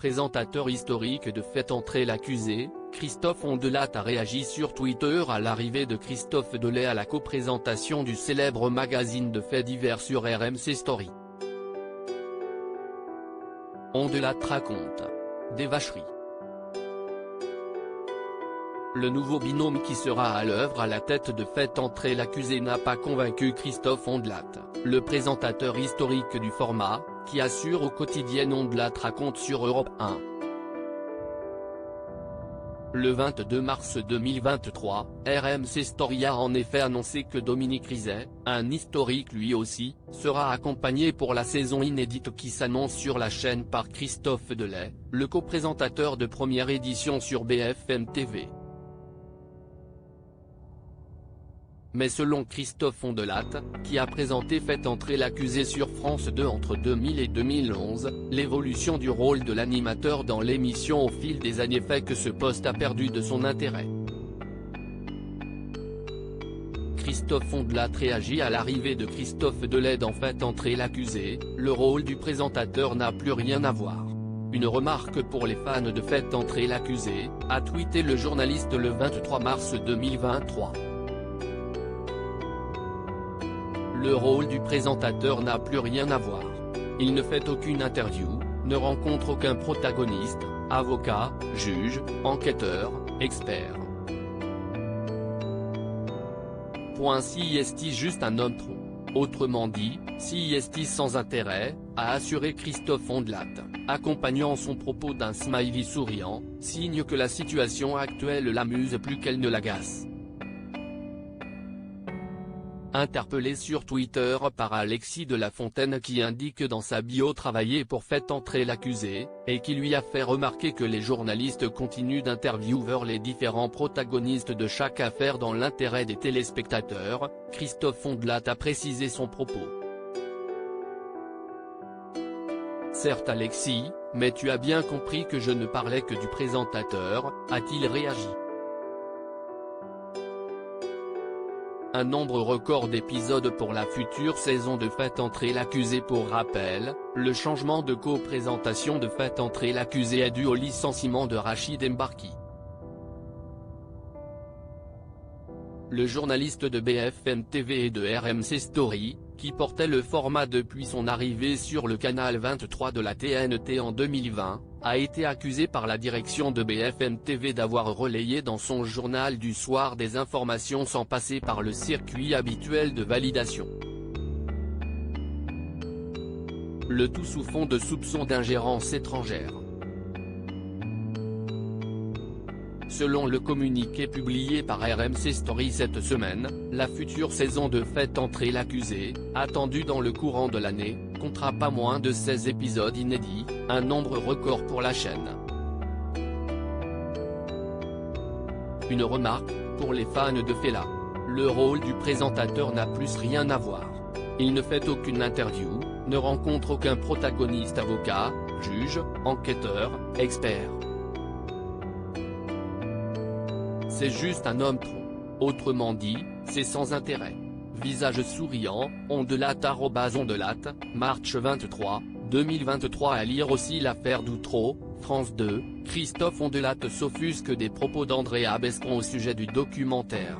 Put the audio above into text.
présentateur historique de Faites entrer l'accusé, Christophe Ondelat a réagi sur Twitter à l'arrivée de Christophe Delay à la coprésentation du célèbre magazine de faits divers sur RMC Story. Ondelat raconte des vacheries. Le nouveau binôme qui sera à l'œuvre à la tête de Faites entrer l'accusé n'a pas convaincu Christophe Ondelat, le présentateur historique du format, qui assure au quotidien Ondelat raconte sur Europe 1. Le 22 mars 2023, RMC Story a en effet annoncé que Dominique Rizet, un historique lui aussi, sera accompagné pour la saison inédite qui s'annonce sur la chaîne par Christophe Delay, le co-présentateur de première édition sur BFM TV. Mais selon Christophe Ondelat, qui a présenté Faites entrer l'accusé sur France 2 entre 2000 et 2011, l'évolution du rôle de l'animateur dans l'émission au fil des années fait que ce poste a perdu de son intérêt. Christophe Ondelat réagit à l'arrivée de Christophe Delay dans Faites entrer l'accusé, le rôle du présentateur n'a plus rien à voir. Une remarque pour les fans de Faites entrer l'accusé, a tweeté le journaliste le 23 mars 2023. Le rôle du présentateur n'a plus rien à voir. Il ne fait aucune interview, ne rencontre aucun protagoniste, avocat, juge, enquêteur, expert. Si est-il juste un homme tronc. Autrement dit, si est-il sans intérêt, a assuré Christophe Ondelat, accompagnant son propos d'un smiley souriant, signe que la situation actuelle l'amuse plus qu'elle ne l'agace. Interpellé sur Twitter par Alexis de La Fontaine qui indique dans sa bio travailler pour Faites entrer l'accusé, et qui lui a fait remarquer que les journalistes continuent d'interviewer les différents protagonistes de chaque affaire dans l'intérêt des téléspectateurs, Christophe Ondelat a précisé son propos. Certes Alexis, mais tu as bien compris que je ne parlais que du présentateur, a-t-il réagi. Un nombre record d'épisodes pour la future saison de Faites entrer l'accusé. Pour rappel, le changement de co-présentation de Faites entrer l'accusé est dû au licenciement de Rachid Embarki. Le journaliste de BFM TV et de RMC Story, qui portait le format depuis son arrivée sur le canal 23 de la TNT en 2020, a été accusé par la direction de BFM TV d'avoir relayé dans son journal du soir des informations sans passer par le circuit habituel de validation. Le tout sous fond de soupçons d'ingérence étrangère. Selon le communiqué publié par RMC Story cette semaine, la future saison de Faites entrer l'accusé, attendue dans le courant de l'année, comptera pas moins de 16 épisodes inédits, un nombre record pour la chaîne. Une remarque, pour les fans de Fela. Le rôle du présentateur n'a plus rien à voir. Il ne fait aucune interview, ne rencontre aucun protagoniste avocat, juge, enquêteur, expert. C'est juste un homme tronc. Autrement dit, c'est sans intérêt. Visage souriant, Ondelat @Ondelat, March 23, 2023. À lire aussi l'affaire d'Outreau, France 2, Christophe Ondelat s'offusque des propos d'Andrea Bescond au sujet du documentaire.